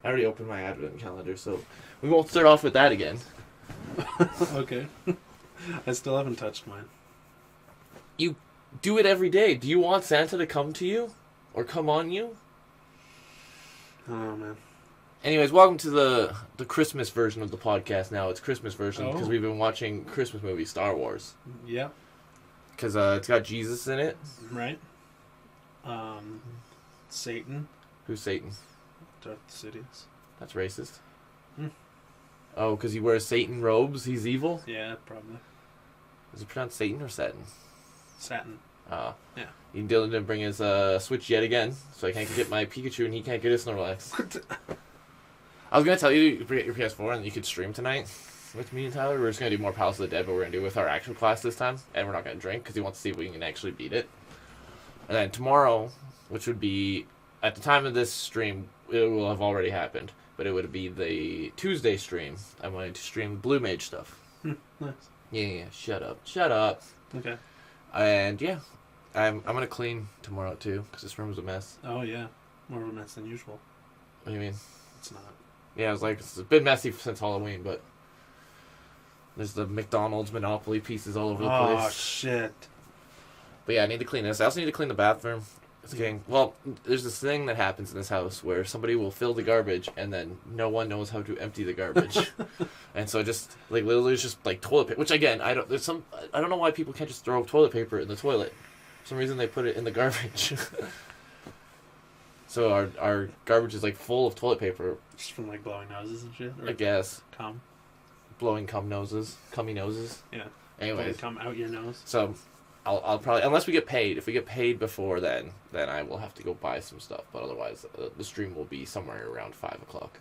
already opened my advent calendar, so we won't start off with that again. Okay. I still haven't touched mine. You do it every day. Do you want Santa to come to you? Or come on you? Oh, man. Anyways, welcome to the Christmas version of the podcast now. It's Christmas version because we've been watching Christmas movies, Star Wars. Yeah. Because it's got Jesus in it. Right. Satan. Who's Satan? Darth Sidious. That's racist. Hmm. Oh, because he wears Satan robes, he's evil? Yeah, probably. Is it pronounced Satan or Satin? Satin. Oh. Yeah. Dylan didn't bring his Switch yet again, so I can't get my Pikachu and he can't get his Snorlax. I was going to tell you to get your PS4 and you could stream tonight with me and Tyler. We're just going to do more Palace of the Dead, but we're going to do it with our actual class this time. And we're not going to drink because he wants to see if we can actually beat it. And then tomorrow, which would be, at the time of this stream, it will have already happened. But it would be the Tuesday stream. I'm going to stream Blue Mage stuff. Nice. Yeah, shut up. Okay. And yeah, I'm going to clean tomorrow too because this room's a mess. Oh, yeah. More of a mess than usual. What do you mean? It's not. Yeah, it's been messy since Halloween, but there's the McDonald's Monopoly pieces all over the place. Oh, shit. But yeah, I need to clean this. I also need to clean the bathroom. It's getting... Well, there's this thing that happens in this house where somebody will fill the garbage and then no one knows how to empty the garbage. And so just, like, literally it's just, like, toilet paper. Which, again, I don't know why people can't just throw toilet paper in the toilet. For some reason they put it in the garbage. So our garbage is, like, full of toilet paper. Just from, like, blowing noses and shit? I guess. Cum? Blowing cummy noses. Yeah. Anyways. Come out your nose. So... I'll probably, unless we get paid. If we get paid before then I will have to go buy some stuff. But otherwise, the stream will be somewhere around 5 o'clock.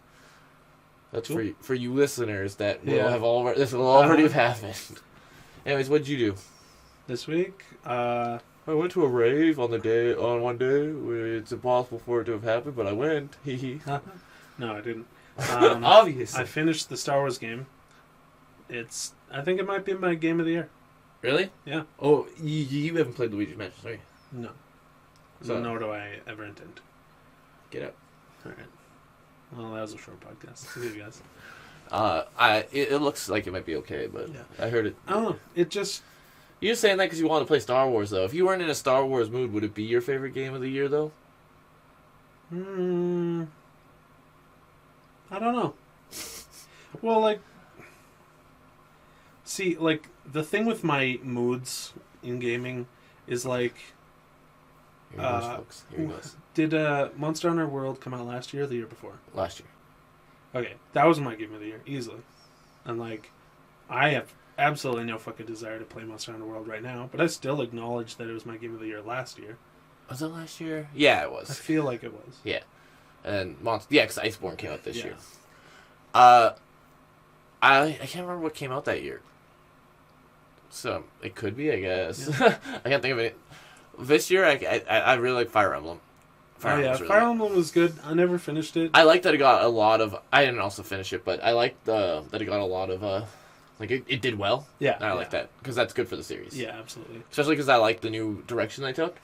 That's cool. for you listeners that will have already. This will already have happened. Anyways, what'd you do this week? I went to a rave on one day. It's impossible for it to have happened, but I went. No, I didn't. Obviously, I finished the Star Wars game. I think it might be my game of the year. Really? Yeah. Oh, you haven't played Luigi's Mansion, right? No. So, nor do I ever intend to. Get up. All right. Well, that was a short podcast. See you guys. It looks like it might be okay, but yeah. I heard it. I don't know. It just... You're saying that because you want to play Star Wars, though. If you weren't in a Star Wars mood, would it be your favorite game of the year, though? I don't know. Well, like... See, like, the thing with my moods in gaming is, like... Here he goes, folks. Here he goes. Did Monster Hunter World come out last year or the year before? Last year. Okay, that was my game of the year, easily. And, like, I have absolutely no fucking desire to play Monster Hunter World right now, but I still acknowledge that it was my game of the year last year. Was it last year? Yeah, it was. I feel like it was. Yeah. And because Iceborne came out this year. I can't remember what came out that year. So, it could be, I guess. Yeah. I can't think of it. This year, I really like Fire Emblem. Fire Emblem was good. I never finished it. I like that it got a lot of... I didn't also finish it, but I liked that it got a lot of... like, it did well. Yeah. And I like that, because that's good for the series. Yeah, absolutely. Especially because I like the new direction they took.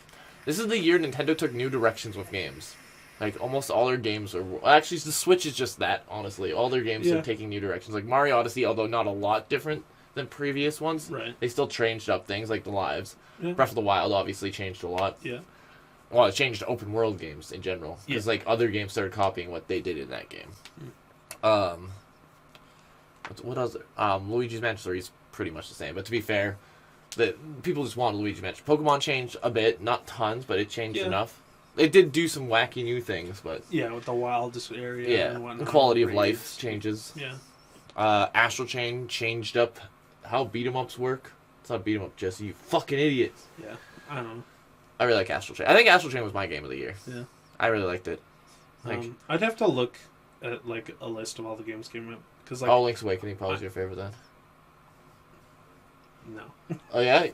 This is the year Nintendo took new directions with games. Like, almost all their games are... Actually, the Switch is just that, honestly. All their games are taking new directions. Like, Mario Odyssey, although not a lot different than previous ones, right? They still changed up things, like the lives. Yeah. Breath of the Wild obviously changed a lot. Yeah. Well, it changed open world games in general. Because, like, other games started copying what they did in that game. What else? Luigi's Mansion 3 is pretty much the same. But to be fair, people just wanted Luigi's Mansion. Pokemon changed a bit. Not tons, but it changed enough. It did do some wacky new things, but... Yeah, with the wildest area and whatnot. The quality of life changes. Yeah. Astral Chain changed up how beat-em-ups work. It's not beat-em-up, Jesse, you fucking idiot. Yeah, I don't know. I really like Astral Chain. I think Astral Chain was my game of the year. Yeah. I really liked it. Like, I'd have to look at, like, a list of all the games came out. Cause, like, Link's Awakening probably was your favorite then. No. Oh, yeah?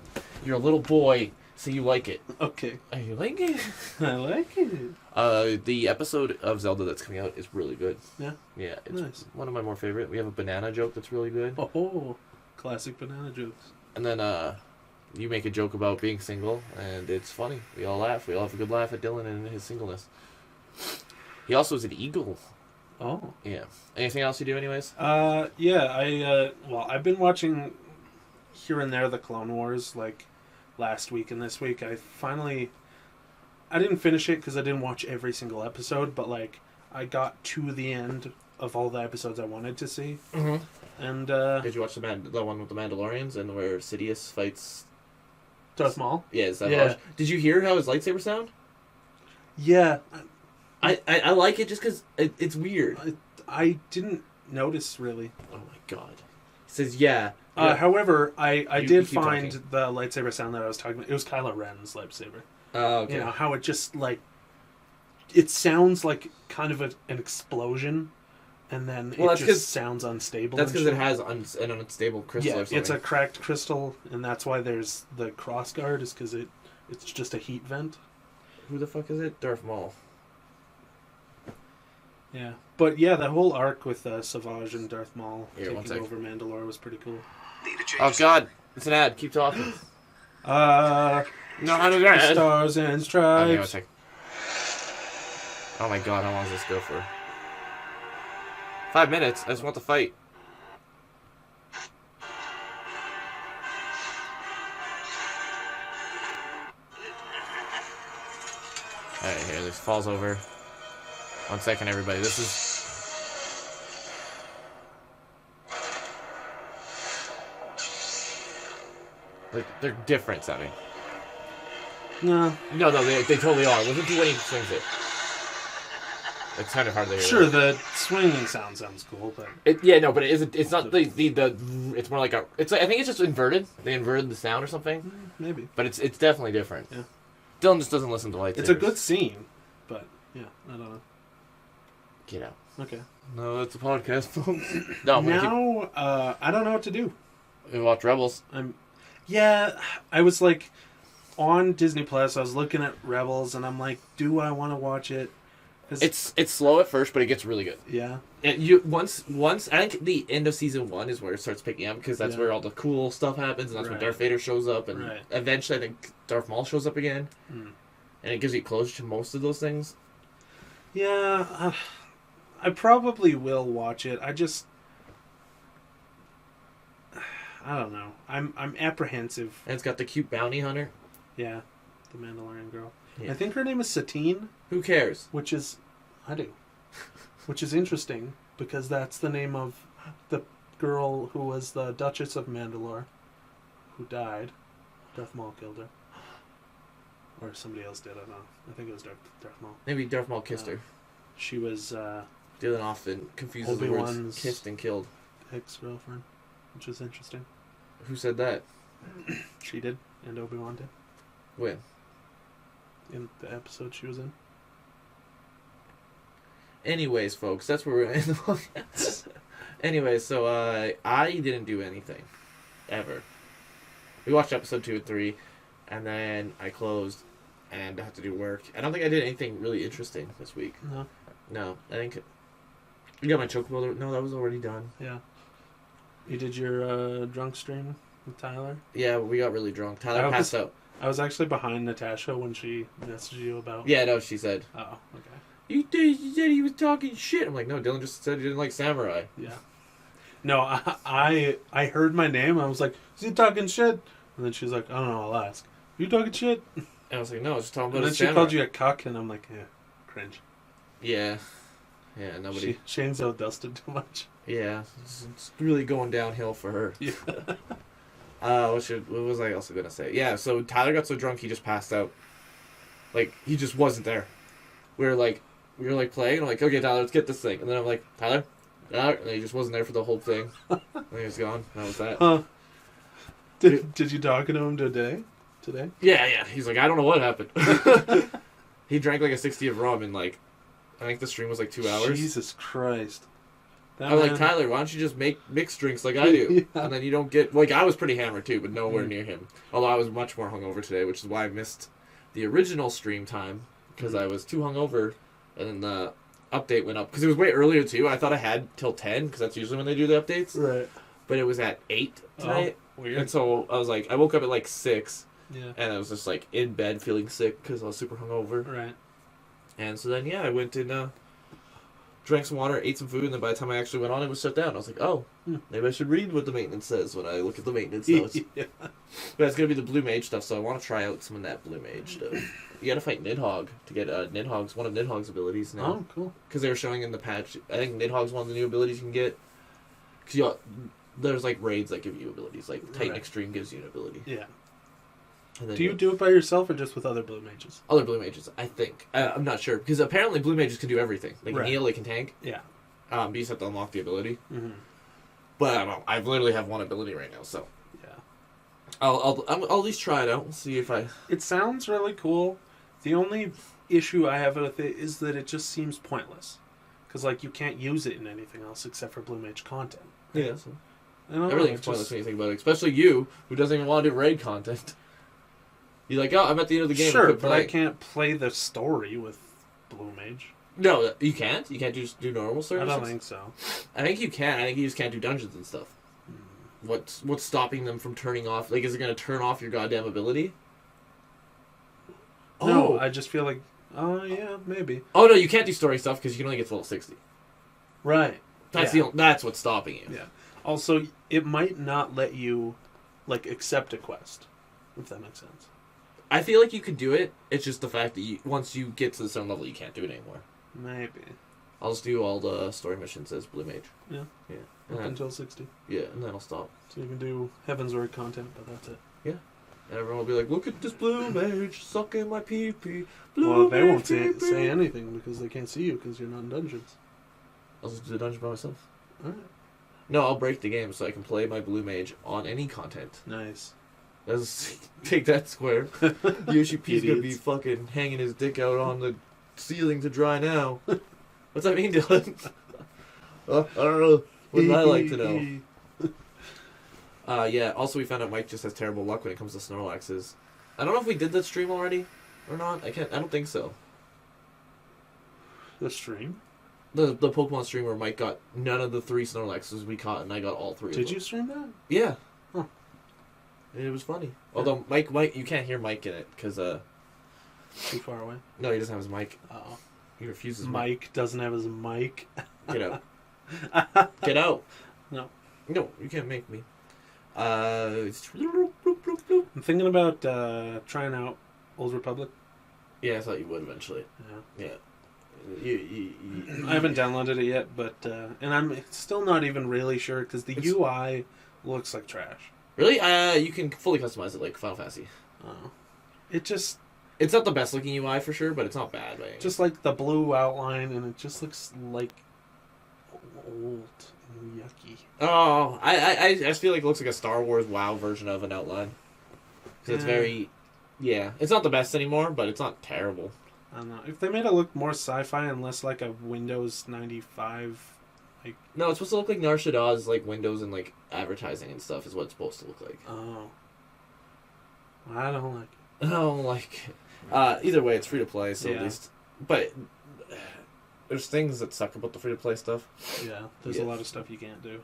You're a little boy, so you like it. Okay. Oh, you like it? I like it. The episode of Zelda that's coming out is really good. Yeah? Yeah, it's nice. One of my more favorite. We have a banana joke that's really good. Oh, classic banana jokes. And then, you make a joke about being single, and it's funny. We all laugh. We all have a good laugh at Dylan and his singleness. He also is an eagle. Oh. Yeah. Anything else you do, anyways? Yeah, I've been watching here and there the Clone Wars, like, last week and this week. I didn't finish it because I didn't watch every single episode, but, like, I got to the end of all the episodes I wanted to see. Mm-hmm. And, Did you watch the one with the Mandalorians and where Sidious fights Darth Maul? Yeah, is that Yeah. Did you hear how his lightsaber sound? Yeah. I like it just because it's weird. I didn't notice, really. Oh my god. He says, yeah. However, I did keep find talking. the lightsaber sound that I was talking about. It was Kylo Ren's lightsaber. Oh, okay. You know, how it just, like... It sounds like kind of an explosion, and then it just sounds unstable. That's because it has an unstable crystal or something. It's a cracked crystal, and that's why there's the cross guard, is because it's just a heat vent. Who the fuck is it? Darth Maul. Yeah. But yeah, that whole arc with Savage and Darth Maul Here, taking over Mandalore was pretty cool. Oh god, it's an ad. Keep talking. No, Stars and Stripes. Okay, oh my god, how long does this go for? 5 minutes. I just want the fight. Alright, here, this falls over. 1 second, everybody. This is... Like, they're different sounding. No, they totally are. Listen to when he swings it. It's kind of hard to hear. Sure, the swinging sounds cool, but... But it isn't. It's not the. It's more like a. It's like, I think it's just inverted. They inverted the sound or something. Maybe. But it's definitely different. Yeah. Dylan just doesn't listen to lightsabers. It's a good scene, but yeah, I don't know. Get out. Okay. No, it's a podcast, folks. No, now, I don't know what to do. We watch Rebels. I was like on Disney Plus. I was looking at Rebels, and I'm like, do I want to watch it? It's slow at first, but it gets really good. Yeah. And you once I think the end of season 1 is where it starts picking up because that's where all the cool stuff happens, and that's when Darth Vader shows up, and eventually I think Darth Maul shows up again, and it gives you closure to most of those things. Yeah, I probably will watch it. I don't know. I'm apprehensive. And it's got the cute bounty hunter. Yeah, the Mandalorian girl. Yeah. I think her name is Satine. Who cares? I do. Which is interesting, because that's the name of the girl who was the Duchess of Mandalore, who died. Darth Maul killed her. Or somebody else did, I don't know. I think it was Darth Maul. Maybe Darth Maul kissed her. She was... Dylan often confuses the words kissed and killed. Ex-girlfriend, which is interesting. Who said that? She did, and Obi-Wan did. When? In the episode she was in. Anyways, folks, that's where we're in the podcast. Anyways, so I didn't do anything. Ever. We watched episode 2 and 3, and then I closed and I had to do work. I don't think I did anything really interesting this week. No, I think... You got my chocobo? No, that was already done. Yeah. You did your drunk stream with Tyler? Yeah, we got really drunk. Tyler passed out. I was actually behind Natasha when she messaged you about... Yeah, no, she said. Oh, okay. You said he was talking shit. I'm like, no, Dylan just said he didn't like samurai. Yeah. No, I heard my name. I was like, is he talking shit? And then she's like, I don't know, I'll ask. Are you talking shit? And I was like, no, I was just talking about and then she called you a cuck, and I'm like, yeah, cringe. Yeah. Yeah, nobody... Shane's outdusted too much. Yeah, it's really going downhill for her. Yeah. What was I also going to say? Yeah, so Tyler got so drunk he just passed out. Like, he just wasn't there. We were playing, I'm like, okay, Tyler, let's get this thing. And then I'm like, Tyler? And he just wasn't there for the whole thing. And he was gone. That was that. Huh. Did you talk to him today? Yeah. He's like, I don't know what happened. He drank like a 60 of rum in like, I think the stream was like 2 hours. Jesus Christ. I was like, Tyler, why don't you just make mixed drinks like I do? Yeah. And then you don't get... Like, I was pretty hammered too, but nowhere near him. Although I was much more hungover today, which is why I missed the original stream time. Because I was too hungover. And then the update went up. Because it was way earlier too. I thought I had till 10, because that's usually when they do the updates. Right. But it was at 8 tonight. Oh, weird. And so I was like... I woke up at like 6. Yeah. And I was just like in bed feeling sick because I was super hungover. Right. And so then, yeah, I went and drank some water, ate some food, and then by the time I actually went on, it was shut down. I was like, oh, maybe I should read what the maintenance says when I look at the maintenance notes. Yeah. But it's going to be the Blue Mage stuff, so I want to try out some of that Blue Mage stuff. You got to fight Nidhogg to get Nidhogg's one of Nidhogg's abilities now. Oh, cool. Because they were showing in the patch. I think Nidhogg's one of the new abilities you can get. Because there's like raids that give you abilities. Like Titan Extreme gives you an ability. Yeah. And then do you do it by yourself or just with other Blue Mages? Other Blue Mages, I think. I'm not sure. Because apparently Blue Mages can do everything. They can heal, they can tank. Yeah. You just have to unlock the ability. Mm-hmm. But I don't know. I literally have one ability right now, so. Yeah. I'll at least try it out and see if I... It sounds really cool. The only issue I have with it is that it just seems pointless. Because, like, you can't use it in anything else except for Blue Mage content. Yeah, so... Everything's pointless when you think about it. Especially you, who doesn't even want to do raid content. You're like, oh, I'm at the end of the game. Sure, but I can't play the story with Blue Mage. No, you can't? You can't just do normal services? I don't think so. I think you can. I think you just can't do dungeons and stuff. What's stopping them from turning off? Like, is it going to turn off your goddamn ability? No, I just feel like, oh, yeah, maybe. Oh, no, you can't do story stuff because you can only get to level 60. Right. That's what's stopping you. Yeah. Also, it might not let you, like, accept a quest, if that makes sense. I feel like you could do it. It's just the fact that once you get to a certain level, you can't do it anymore. Maybe. I'll just do all the story missions as Blue Mage. Yeah. Yeah. Up until 60. Yeah, and then I'll stop. So you can do Heaven's Word content, but that's it. Yeah. And everyone will be like, look at this Blue Mage sucking my pee-pee. Well, they won't say anything because they can't see you because you're not in dungeons. I'll just do the dungeon by myself. Alright. No, I'll break the game so I can play my Blue Mage on any content. Nice. Let's take that square. Yoshi P's gonna be fucking hanging his dick out on the ceiling to dry now. What's that mean, Dylan? I don't know. What would I like to know? Yeah, also we found out Mike just has terrible luck when it comes to Snorlaxes. I don't know if we did that stream already or not. I don't think so. The stream? The Pokemon stream where Mike got none of the 3 Snorlaxes we caught and I got all 3 of them. Did you stream that? Yeah. Huh. It was funny. Although Mike, you can't hear Mike in it because too far away. No, he doesn't have his mic. Oh. He refuses. Mike doesn't have his mic. Get out. Get out. No, you can't make me. I'm thinking about trying out Old Republic. Yeah, I thought you would eventually. Yeah. I haven't downloaded it yet, but and I'm still not even really sure because the UI looks like trash. Really? You can fully customize it like Final Fantasy. Oh. It just... It's not the best looking UI for sure, but it's not bad. Just like the blue outline, and it just looks like old and yucky. Oh, I just feel like it looks like a Star Wars WoW version of an outline. Because it's very... Yeah, it's not the best anymore, but it's not terrible. I don't know. If they made it look more sci-fi and less like a Windows 95... Like, no, it's supposed to look like Nar Shaddaz's like Windows and like advertising and stuff is what it's supposed to look like. Oh. I don't like it. I don't like it. Either way, it's free to play, so at least. But there's things that suck about the free to play stuff. Yeah, there's a lot of stuff you can't do.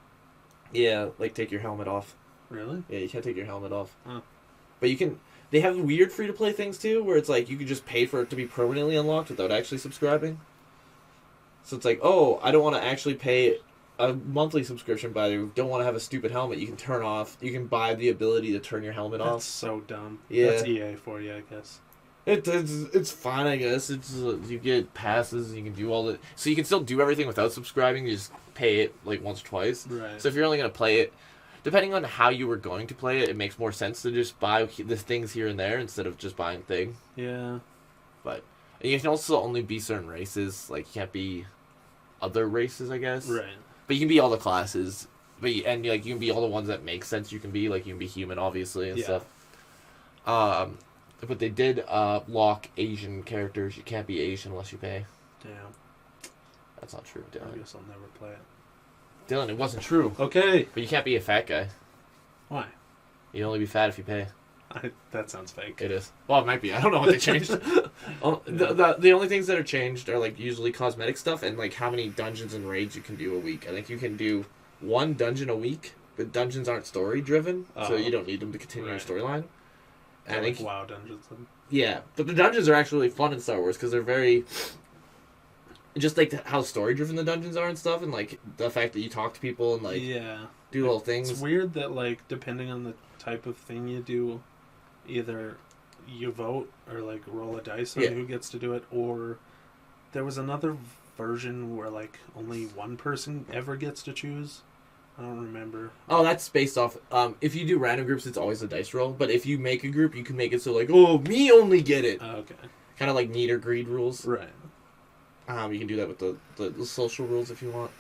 Yeah, like take your helmet off. Really? Yeah, you can't take your helmet off. Oh. But you can. They have weird free to play things too, where it's like you can just pay for it to be permanently unlocked without actually subscribing. So it's like, oh, I don't want to actually pay a monthly subscription, but I don't want to have a stupid helmet. You can turn off. You can buy the ability to turn your helmet off. That's so dumb. Yeah. That's EA for you, I guess. It's fine, I guess. It's you get passes. You can do all the. So you can still do everything without subscribing. You just pay it like once or twice. Right. So if you're only gonna play it, depending on how you were going to play it, it makes more sense to just buy the things here and there instead of just buying thing. Yeah. But you can also only be certain races. Like you can't be other races, I guess. Right. But you can be all the classes. But you can be all the ones that make sense. You can be like you can be human, obviously, and stuff. But they did lock Asian characters. You can't be Asian unless you pay. Damn. That's not true, Dylan. I guess I'll never play it. Dylan, it wasn't true. Okay. But you can't be a fat guy. Why? You can only be fat if you pay. That sounds fake. It is. Well, it might be. I don't know what they changed. The only things that are changed are like usually cosmetic stuff and like how many dungeons and raids you can do a week. I think you can do 1 dungeon a week, but dungeons aren't story driven, so you don't need them to continue your storyline. I think WoW dungeons. Yeah, but the dungeons are actually fun in Star Wars because they're very just like how story driven the dungeons are and stuff, and like the fact that you talk to people and like do little things. It's weird that like depending on the type of thing you do, either you vote or like roll a dice on who gets to do it, or there was another version where like only one person ever gets to choose. I don't remember. Oh, that's based off. If you do random groups, it's always a dice roll. But if you make a group, you can make it so like, oh, me only get it. Okay. Kind of like need or greed rules. Right. You can do that with the social rules if you want.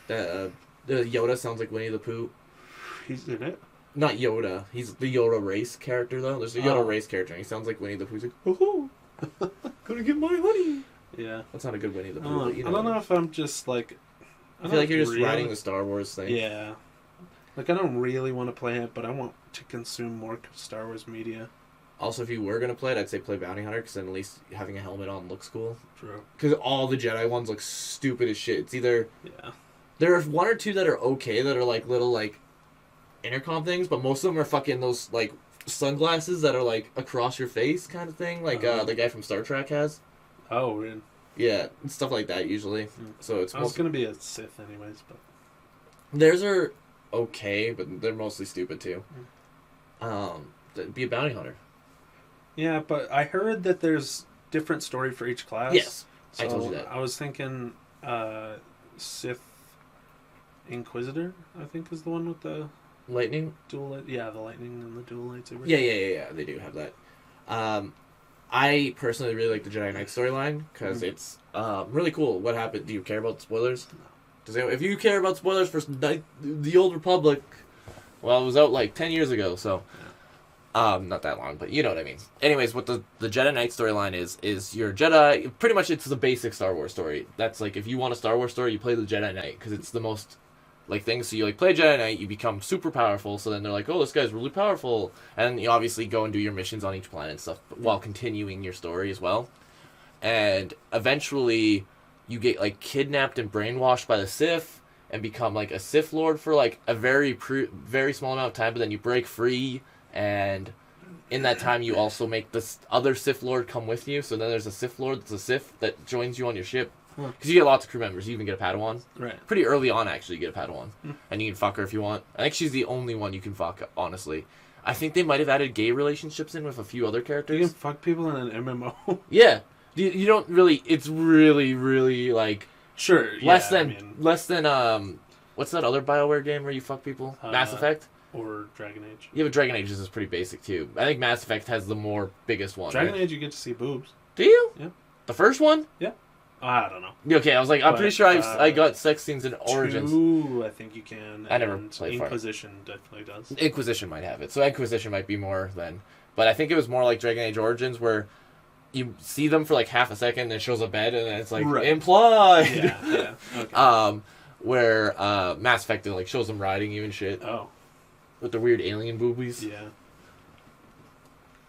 The Yoda sounds like Winnie the Pooh. He's in it? Not Yoda. He's the Yoda race character, though. There's a Yoda race character, and he sounds like Winnie the Pooh. He's like, oh, gonna get my honey. Yeah. That's not a good Winnie the Pooh. But, I don't know if I'm just, like... I feel like you're just riding the Star Wars thing. Yeah. Like, I don't really want to play it, but I want to consume more Star Wars media. Also, if you were going to play it, I'd say play Bounty Hunter, because then at least having a helmet on looks cool. True. Because all the Jedi ones look stupid as shit. It's either... Yeah. There are one or two that are okay, that are, like, little, like, intercom things, but most of them are fucking those, like, sunglasses that are, like, across your face kind of thing, like the guy from Star Trek has. Oh, really? Yeah, stuff like that, usually. So it's... I was going to be a Sith anyways, but... Theirs are okay, but they're mostly stupid, too. Be a Bounty Hunter. Yeah, but I heard that there's different story for each class. Yes, so I told you that. I was thinking Sith Inquisitor, I think, is the one with the... Lightning? Dual... Yeah, the lightning and the dual lightsaber. Yeah, they do have that. I personally really like the Jedi Knight storyline, because it's really cool. What happened? Do you care about spoilers? No. If you care about spoilers for the Old Republic, well, it was out like 10 years ago, so... not that long, but you know what I mean. Anyways, what the Jedi Knight storyline is your Jedi... Pretty much it's the basic Star Wars story. That's like, if you want a Star Wars story, you play the Jedi Knight, because it's the most... like things. So you like play Jedi Knight, you become super powerful, so then they're like, oh, this guy's really powerful. And you obviously go and do your missions on each planet and stuff, while continuing your story as well. And eventually you get like kidnapped and brainwashed by the Sith and become like a Sith Lord for like a very small amount of time, but then you break free, and in that time you also make this other Sith Lord come with you. So then there's a Sith Lord that's a Sith that joins you on your ship. Because you get lots of crew members. You even get a Padawan. Right. Pretty early on, actually, you get a Padawan. And you can fuck her if you want. I think she's the only one you can fuck, honestly. I think they might have added gay relationships in with a few other characters. You can fuck people in an MMO? Yeah. You don't really... It's really, really, like... Sure, yeah. Less than, what's that other BioWare game where you fuck people? Mass Effect? Or Dragon Age. Yeah, but Dragon Age is pretty basic, too. I think Mass Effect has the more biggest one. Dragon Age, you get to see boobs. Do you? Yeah. The first one? Yeah. I don't know. Okay, I was like, I'm pretty sure I got sex scenes in Origins. 2, I think you can. I never played Inquisition definitely does. Inquisition might have it. So Inquisition might be more then. But I think it was more like Dragon Age Origins, where you see them for like half a second, and it shows a bed, and then it's like, implied! Yeah, okay. Where Mass Effect, it like shows them riding you and shit. Oh. With the weird alien boobies. Yeah.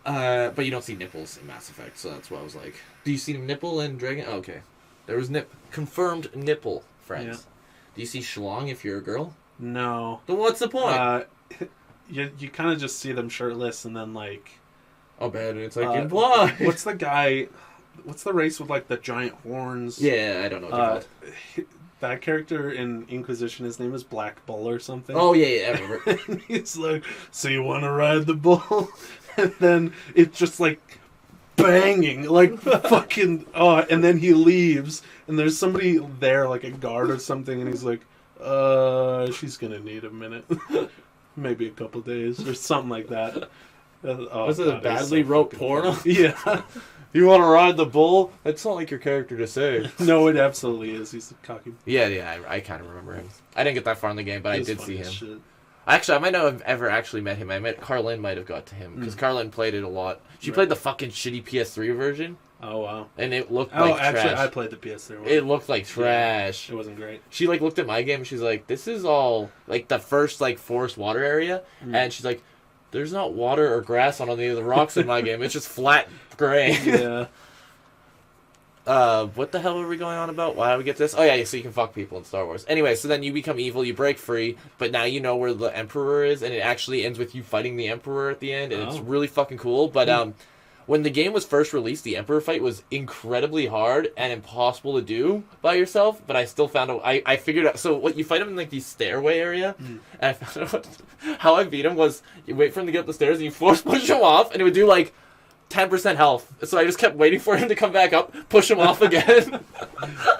But you don't see nipples in Mass Effect, so that's why I was like, do you see nipple in Dragon? Oh, okay. There was confirmed nipple, friends. Yeah. Do you see schlong if you're a girl? No. Then what's the point? You kind of just see them shirtless and then like... Oh, bad. It's like implied. What's the race with like the giant horns? Yeah, I don't know what they're called. That character in Inquisition, his name is Black Bull or something. Oh, yeah, I remember. And he's like, so you want to ride the bull? And then it's just like... banging like fucking and then he leaves and there's somebody there like a guard or something and he's like she's gonna need a minute maybe a couple days or something like that. Was it a badly wrote porno? Yeah. You want to ride the bull? That's not like your character to say. No, it absolutely is. He's cocky. Yeah, I kind of remember him. I didn't get that far in the game, but I did see him. Shit. Actually, I might not have ever actually met him. I met Carlin might have got to him, because Carlin played it a lot. She played the fucking shitty PS3 version. Oh, wow. And it looked like trash. Actually, I played the PS3 one. It looked like trash. Yeah, it wasn't great. She, like, looked at my game, and she's like, this is all, like, the first, like, forest water area. And she's like, there's not water or grass on any of the rocks in my game. It's just flat gray. Yeah. What the hell are we going on about? Why do we get this? Oh yeah, so you can fuck people in Star Wars. Anyway, so then you become evil, you break free, but now you know where the Emperor is, and it actually ends with you fighting the Emperor at the end, and it's really fucking cool. But when the game was first released, the Emperor fight was incredibly hard and impossible to do by yourself, but I still found I figured out, so what, you fight him in like the stairway area, and I found out how I beat him was, you wait for him to get up the stairs and you force push him off, and it would do like 10% health, so I just kept waiting for him to come back up, push him off again.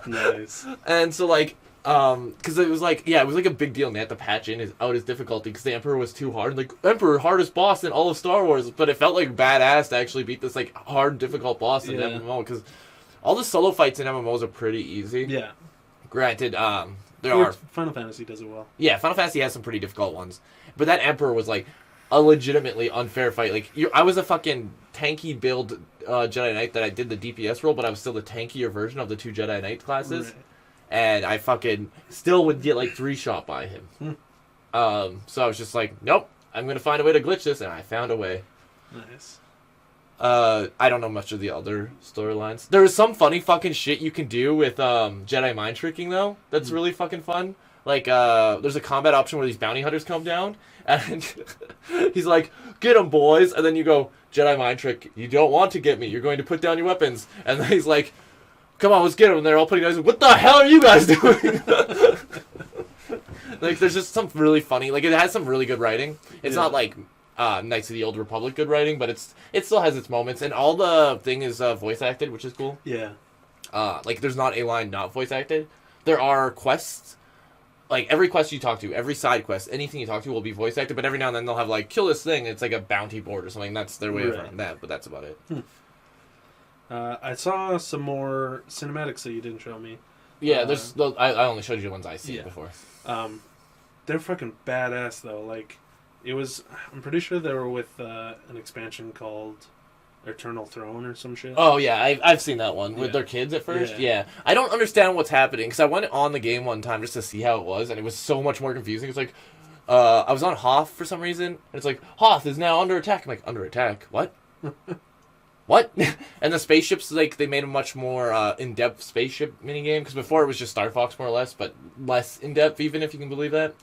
Nice. And so like, because it was like, yeah, it was like a big deal, and they had to patch in his difficulty because the Emperor was too hard. Like, Emperor, hardest boss in all of Star Wars, but it felt like badass to actually beat this like hard, difficult boss in MMO, because all the solo fights in MMOs are pretty easy. Yeah. Granted, there are Final Fantasy does it well. Yeah, Final Fantasy has some pretty difficult ones, but that Emperor was like a legitimately unfair fight. Like, I was a fucking tanky build Jedi Knight that I did the DPS role, but I was still the tankier version of the two Jedi Knight classes. Right. And I fucking still would get like 3-shot by him. So I was just like, nope, I'm going to find a way to glitch this, and I found a way. Nice. I don't know much of the other storylines. There is some funny fucking shit you can do with Jedi mind tricking, though. That's really fucking fun. Like, there's a combat option where these bounty hunters come down, and he's like, get them, boys. And then you go, Jedi mind trick, you don't want to get me. You're going to put down your weapons. And then he's like, come on, let's get them. And they're all putting down. What the hell are you guys doing? Like, there's just some really funny, like, it has some really good writing. It's not like Knights of the Old Republic good writing, but it still has its moments. And all the thing is voice acted, which is cool. Yeah. Like, there's not a line not voice acted. There are quests. Like, every quest you talk to, every side quest, anything you talk to will be voice acted, but every now and then they'll have, like, kill this thing. It's like a bounty board or something. That's their way of running that, but that's about it. I saw some more cinematics that you didn't show me. Yeah, I only showed you the ones I seen before. They're fucking badass, though. Like, I'm pretty sure they were with an expansion called Eternal Throne or some shit. Oh, yeah, I've seen that one with their kids at first. Yeah. I don't understand what's happening, because I went on the game one time just to see how it was, and it was so much more confusing. It's like, I was on Hoth for some reason, and it's like, Hoth is now under attack. I'm like, under attack? What? What? And the spaceships, like, they made a much more in-depth spaceship minigame, because before it was just Star Fox, more or less, but less in-depth, even if you can believe that.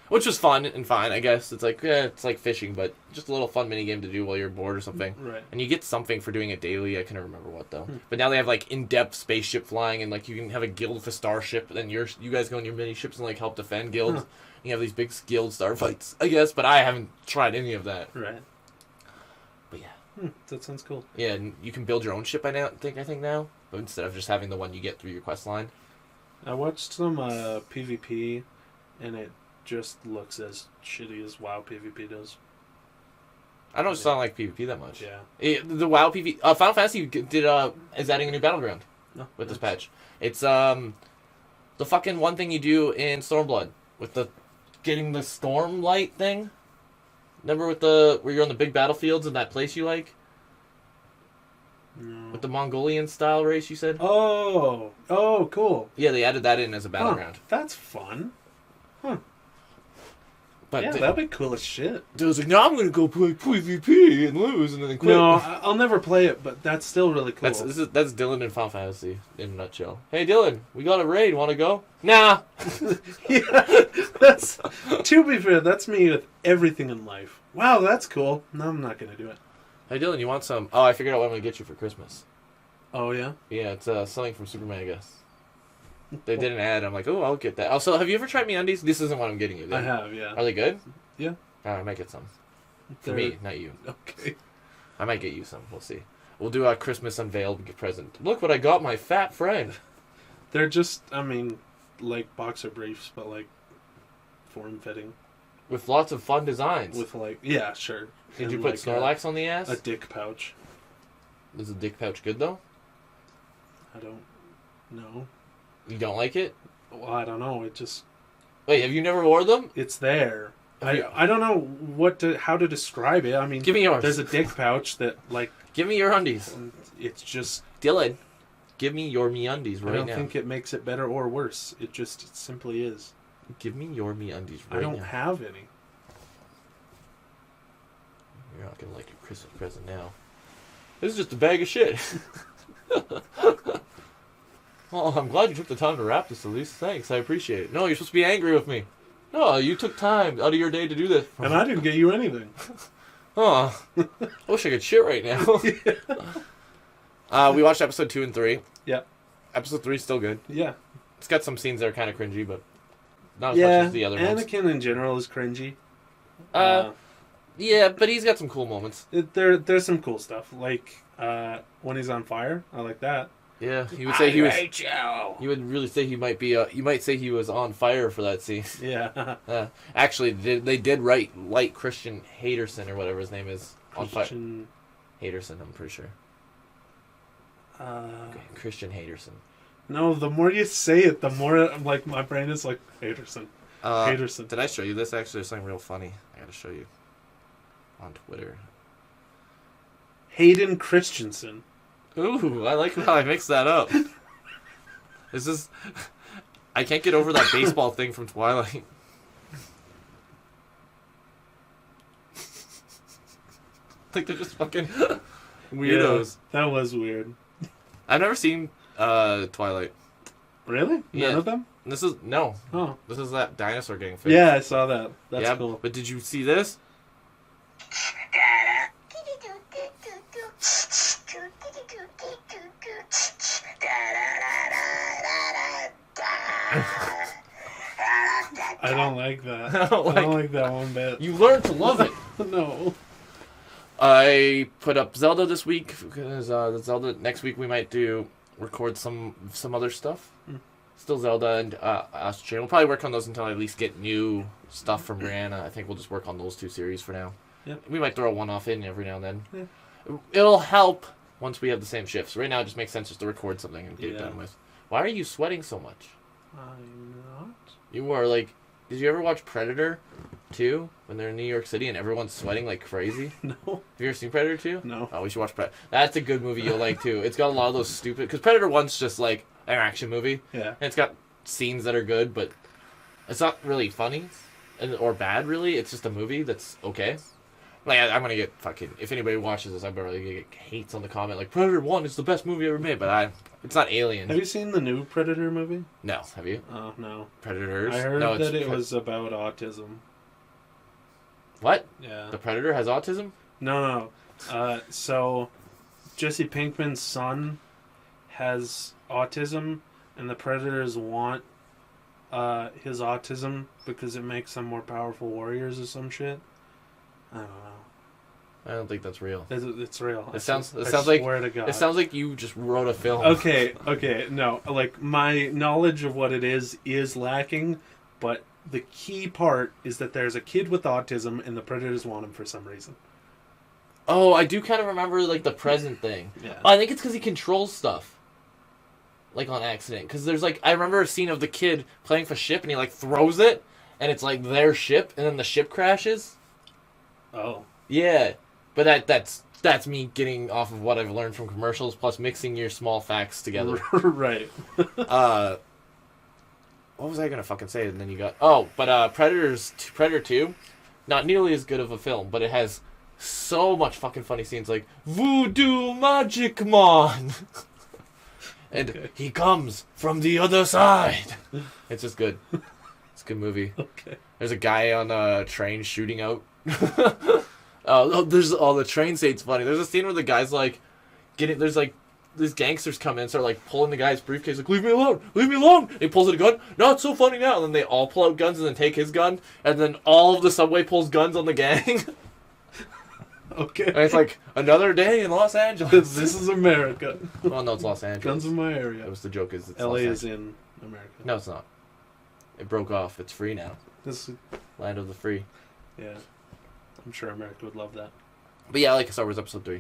Which was fun and fine, I guess. It's like, it's like fishing, but just a little fun minigame to do while you're bored or something. Right. And you get something for doing it daily. I can't remember what, though. But now they have, like, in-depth spaceship flying, and, like, you can have a guild for starship, and then you guys go in your mini-ships and, like, help defend guilds. You have these big guild star fights, I guess, but I haven't tried any of that. Right. But, yeah. That sounds cool. Yeah, and you can build your own ship, I think now, but instead of just having the one you get through your quest line. I watched some PvP, and it just looks as shitty as WoW PvP does. I don't sound like PvP that much. Yeah. The WoW PvP... Final Fantasy is adding a new battleground with this patch. It's the fucking one thing you do in Stormblood with the getting the Stormlight thing. Remember where you're on the big battlefields in that place you like? No. With the Mongolian style race, you said? Oh, cool. Yeah, they added that in as a battleground. That's fun. But yeah, But that'd be cool as shit. Dude was like, no, I'm going to go play PvP and lose and then quit. No, I'll never play it, but that's still really cool. That's Dylan in Final Fantasy in a nutshell. Hey, Dylan, we got a raid. Want to go? Nah. Yeah, that's... To be fair, that's me with everything in life. Wow, that's cool. No, I'm not going to do it. Hey, Dylan, you want some... Oh, I figured out what I'm going to get you for Christmas. Oh, yeah? Yeah, it's something from Superman, I guess. They did an ad. I'm like, oh, I'll get that. Also, have you ever tried MeUndies? This isn't what I'm getting you. I have, yeah. Are they good? Yeah. I might get some. For me, not you. Okay. I might get you some. We'll see. We'll do a Christmas unveiled present. Look what I got my fat friend. They're just, like boxer briefs, but like form-fitting. With lots of fun designs. With like, yeah, sure. Did you put Snorlax on the ass? A dick pouch. Is the dick pouch good, though? I don't know. You don't like it? Well, I don't know. It just... Wait, have you never wore them? It's there. I don't know how to describe it. I mean, give me yours. There's a dick pouch that, like... Give me your undies. It's just... Dylan, give me your MeUndies right now. I don't think it makes it better or worse. It simply is. Give me your MeUndies right now. I don't have any. You're not going to like your Christmas present now. This is just a bag of shit. Well, I'm glad you took the time to wrap this, at least. Thanks, I appreciate it. No, you're supposed to be angry with me. No, you took time out of your day to do this. And I didn't get you anything. Oh, I wish I could shit right now. We watched episode 2 and 3. Yeah. Episode 3 is still good. Yeah. It's got some scenes that are kind of cringy, but not as much as the other ones. Anakin in general is cringy. Yeah, but he's got some cool moments. There's some cool stuff, like when he's on fire. I like that. Yeah, he would say he was. Hate you. You would really say he might be. You might say he was on fire for that scene. Yeah. Actually, they did light Christian Haderson or whatever his name is on fire. Haderson, I'm pretty sure. Christian Haderson. No, the more you say it, the more like my brain is like Haderson. Haderson. Did I show you this? Actually, there's something real funny. I gotta show you on Twitter. Hayden Christensen. Ooh, I like how I mixed that up. This is... I can't get over that baseball thing from Twilight. Like, they're just fucking weirdos. Yeah, that was weird. I've never seen Twilight. Really? Yeah. None of them? This is... No. Oh. This is that dinosaur getting fixed. Yeah, I saw that. That's cool. But did you see this? I don't like that. I don't like that one bit. You learn to love it. No. I put up Zelda this week because Zelda next week we might record some other stuff. Still Zelda and Astro. We'll probably work on those until I at least get new stuff from Brianna. I think we'll just work on those 2 series for now. Yep. We might throw one off in every now and then. Yeah. It'll help once we have the same shifts. Right now it just makes sense just to record something and get it done with. Why are you sweating so much? I'm not. You are like... Did you ever watch Predator 2 when they're in New York City and everyone's sweating like crazy? No. Have you ever seen Predator 2? No. Oh, we should watch Predator. That's a good movie you'll like too. It's got a lot of those stupid... Because Predator 1's just like an action movie. Yeah. And it's got scenes that are good, but it's not really funny or bad, really. It's just a movie that's okay. Like, I'm going to get fucking... If anybody watches this, I bet really get hates on the comment. Like, Predator 1 is the best movie ever made, but it's not Alien. Have you seen the new Predator movie? No. Have you? Oh, no. Predators? I heard no, that it was about autism. What? Yeah. The Predator has autism? No. So, Jesse Pinkman's son has autism, and the Predators want his autism because it makes them more powerful warriors or some shit. I don't know. I don't think that's real. It's real. It sounds like to God. It sounds like you just wrote a film. Okay, no. Like, my knowledge of what it is lacking, but the key part is that there's a kid with autism and the Predators want him for some reason. Oh, I do kind of remember, like, the present thing. Yeah. I think it's because he controls stuff. Like, on accident. Because there's, like, I remember a scene of the kid playing for ship and he, like, throws it and it's, like, their ship and then the ship crashes. Oh. Yeah. But that's me getting off of what I've learned from commercials plus mixing your small facts together. Right. What was I going to fucking say? And then you got... Oh, but Predator 2, not nearly as good of a film, but it has so much fucking funny scenes like, Voodoo Magic Man! And he comes from the other side! It's just good. It's a good movie. Okay. There's a guy on a train shooting out. The train scene's funny. There's a scene where the guy's like there's like these gangsters come in and start like pulling the guy's briefcase like, leave me alone, and he pulls out a gun. No, it's so funny now. And then they all pull out guns and then take his gun, and then all of the subway pulls guns on the gang. Okay. And it's like another day in Los Angeles. This is America. Oh no, it's Los Angeles. Guns in my area. That was the joke. It's LA Los is in America. No, it's not. It broke off. It's free now. This is... Land of the free. Yeah. I'm sure America would love that. But yeah, I like Star Wars Episode 3.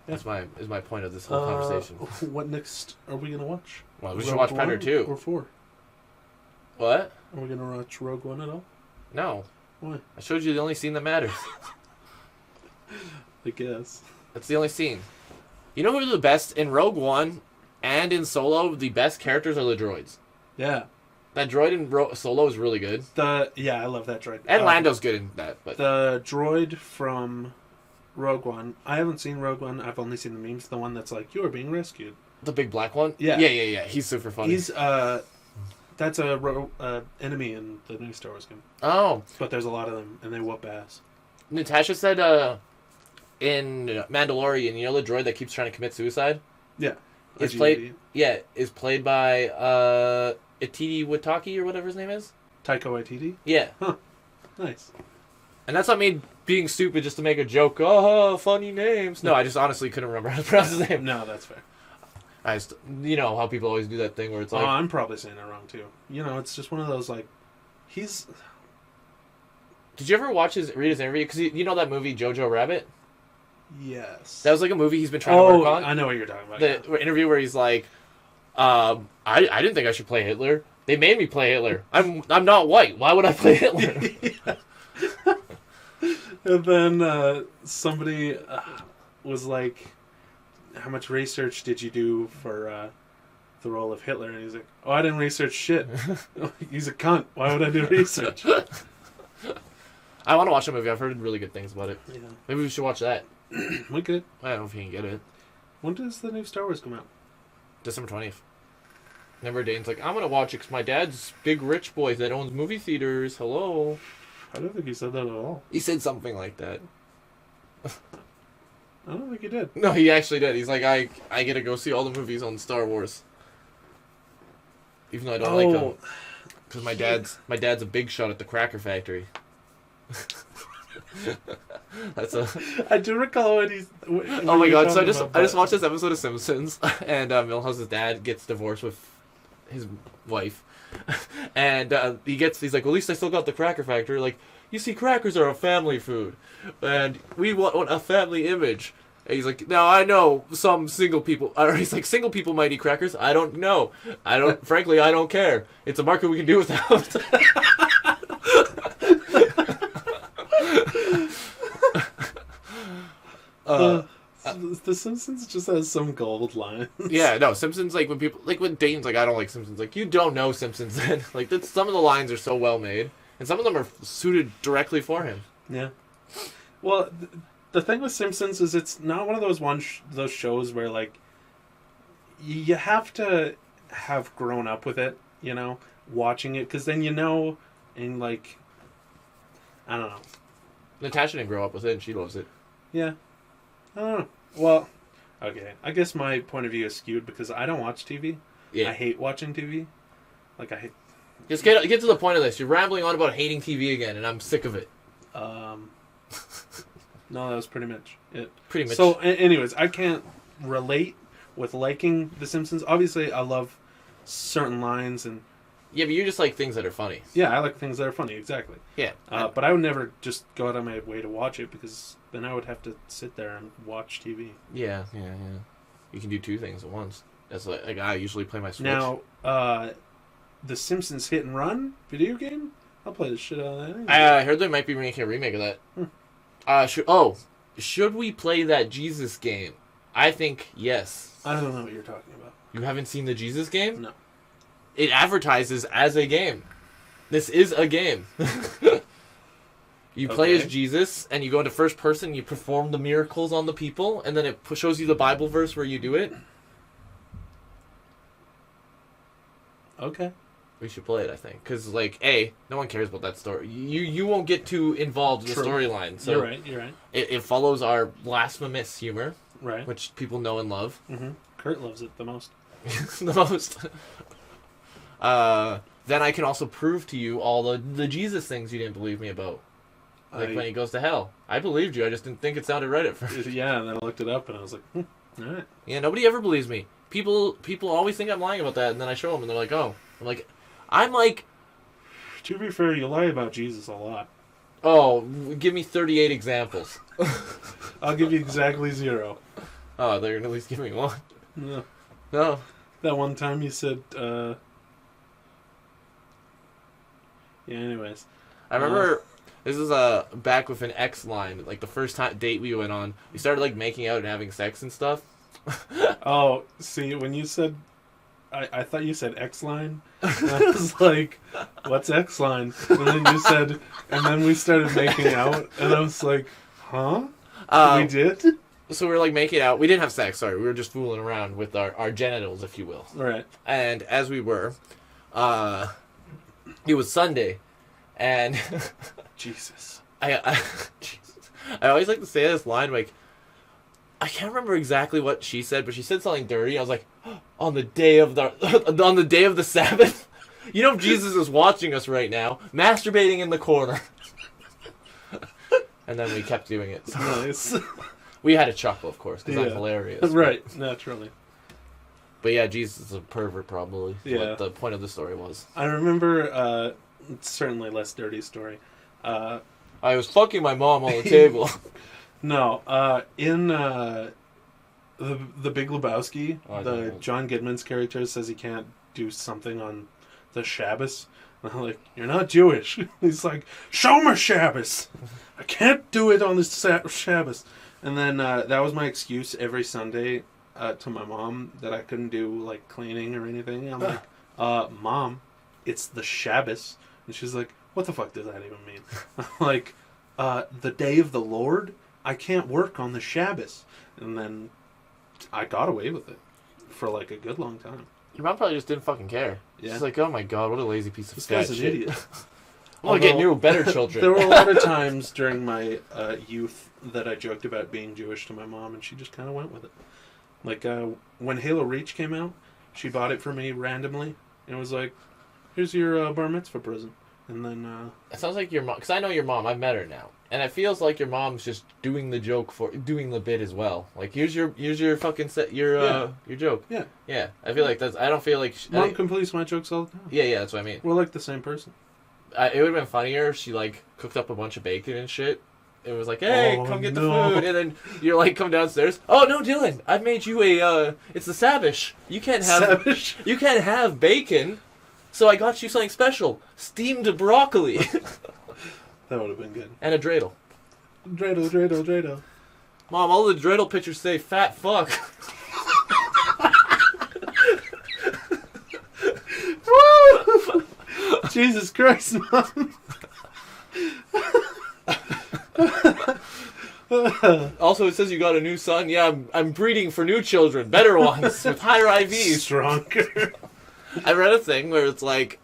Yeah. Is my point of this whole conversation. What next are we going to watch? Well, we should watch Predator 2. Or 4? What? Are we going to watch Rogue One at all? No. Why? I showed you the only scene that matters. I guess. That's the only scene. You know who are the best? In Rogue One and in Solo, the best characters are the droids. Yeah. That droid in Solo is really good. I love that droid. And Lando's good in that. But the droid from Rogue One, I haven't seen Rogue One, I've only seen the memes. The one that's like, you are being rescued. The big black one? Yeah. Yeah. He's super funny. He's, that's a enemy in the new Star Wars game. Oh. But there's a lot of them, and they whoop ass. Natasha said in Mandalorian, you know the droid that keeps trying to commit suicide? Yeah. Is played by Ititi Wataki or whatever his name is. Taika Waititi? Yeah. Huh. Nice. And that's not me being stupid just to make a joke. Oh, funny names. No, I just honestly couldn't remember how to pronounce his name. No, that's fair. You know how people always do that thing where it's like... Oh, I'm probably saying it wrong, too. You know, it's just one of those, like... He's... Did you ever read his interview? Because you know that movie, Jojo Rabbit? Yes. That was like a movie he's been trying to work on. I know what you're talking about. The interview where he's like, I didn't think I should play Hitler. They made me play Hitler. I'm not white. Why would I play Hitler? And then somebody was like, how much research did you do for the role of Hitler? And he's like, oh, I didn't research shit. He's a cunt. Why would I do research? I want to watch the movie. I've heard really good things about it. Yeah. Maybe we should watch that. We could. I don't know if you can get it. When does the new Star Wars come out? December 20th. Remember, Dane's like, I'm going to watch it because my dad's big rich boy that owns movie theaters. Hello. I don't think he said that at all. He said something like that. I don't think he did. No, he actually did. He's like, I get to go see all the movies on Star Wars. Even though I don't like them. Because my dad's a big shot at the Cracker Factory. That's a... I do recall when he's... Oh my god, so I just watched this episode of Simpsons, and Milhouse's dad gets divorced with his wife. And he's like, well, at least I still got the Cracker Factory. Like, you see, crackers are a family food, and we want a family image. And he's like, now I know some single people, or he's like, single people might eat crackers. I don't know. Frankly, I don't care. It's a market we can do without. The Simpsons just has some gold lines. Yeah, no, Simpsons, like, when Dane's like, I don't like Simpsons, like, you don't know Simpsons then. Like, some of the lines are so well made, and some of them are suited directly for him. Yeah. Well, the thing with Simpsons is it's not one of those shows where, like, you have to have grown up with it, you know, watching it, because then you know, and, like, I don't know. Natasha didn't grow up with it, and she loves it. Yeah. I don't know. Well, okay. I guess my point of view is skewed because I don't watch TV. Yeah. I hate watching TV. Like, I hate... Just get to the point of this. You're rambling on about hating TV again, and I'm sick of it. No, that was pretty much it. Pretty much. So, anyways, I can't relate with liking The Simpsons. Obviously, I love certain lines and... Yeah, but you just like things that are funny. Yeah, I like things that are funny, exactly. Yeah. But I would never just go out of my way to watch it because then I would have to sit there and watch TV. Yeah. You can do two things at once. That's like I usually play my Switch. Now, The Simpsons Hit and Run video game? I'll play the shit out of that anyway. I heard they might be making a remake of that. Should we play that Jesus game? I think yes. I don't know what you're talking about. You haven't seen the Jesus game? No. It advertises as a game. This is a game. You play as Jesus, and you go into first person, you perform the miracles on the people, and then it shows you the Bible verse where you do it. Okay. We should play it, I think. Because, like, no one cares about that story. You won't get too involved in the storyline. So You're right. It follows our blasphemous humor. Right. Which people know and love. Mm-hmm. Kurt loves it the most. The most. Then I can also prove to you all the Jesus things you didn't believe me about. Like when he goes to hell. I believed you, I just didn't think it sounded right at first. Yeah, and then I looked it up and I was like, alright. Yeah, nobody ever believes me. People always think I'm lying about that, and then I show them and they're like, oh. I'm like... To be fair, you lie about Jesus a lot. Oh, give me 38 examples. I'll give you exactly 0. Oh, they're going to at least give me 1. No. No. That one time you said, Yeah, anyways. I remember... This is back with an X line, like the first date we went on. We started like making out and having sex and stuff. Oh, see, when you said, I thought you said X line. And I was like, what's X line? And then you said, and then we started making out, and I was like, huh? We did? So we were like making out. We didn't have sex. Sorry, we were just fooling around with our genitals, if you will. Right. And as we were, it was Sunday. And Jesus. Jesus. I always like to say this line, like, I can't remember exactly what she said, but she said something dirty. I was like, on the day of the Sabbath, you know Jesus is watching us right now, masturbating in the corner. And then we kept doing it. So. Nice. We had a chuckle, of course, because I'm hilarious. Right, naturally. But yeah, Jesus is a pervert, probably. Yeah. What the point of the story was. I remember, it's certainly less dirty story. I was fucking my mom on the table. No, in the Big Lebowski, John Goodman's character says he can't do something on the Shabbos. And I'm like, you're not Jewish. He's like, show me Shabbos. I can't do it on the Shabbos. And then that was my excuse every Sunday to my mom that I couldn't do like cleaning or anything. I'm like, Mom, it's the Shabbos. And she's like, what the fuck does that even mean? I'm like, the day of the Lord? I can't work on the Shabbos. And then I got away with it for like a good long time. Your mom probably just didn't fucking care. Yeah. She's like, oh my god, what a lazy piece of This guy's an shit. idiot. I'm gonna get new, better children. There were a lot of times during my youth that I joked about being Jewish to my mom, and she just kind of went with it. Like, when Halo Reach came out, she bought it for me randomly, and was like, here's your bar mitzvah present. And then... It sounds like your mom, because I know your mom, I've met her now. And it feels like your mom's just doing the joke doing the bit as well. Like, here's your fucking your joke. Yeah. Yeah. I feel like I don't feel like... Mom completes my jokes all the time. Yeah, that's what I mean. We're like the same person. It would have been funnier if she, like, cooked up a bunch of bacon and shit. It was like, hey, come get the food. And then you're like, come downstairs. Oh, no, Dylan, I've made you it's the Sabbath. You can't have bacon. So I got you something special. Steamed broccoli. That would have been good. And a dreidel. Dreidel. Mom, all the dreidel pictures say fat fuck. Woo! Jesus Christ, Mom. Also, it says you got a new son. Yeah, I'm breeding for new children. Better ones with higher IVs. Stronger. I read a thing where it's like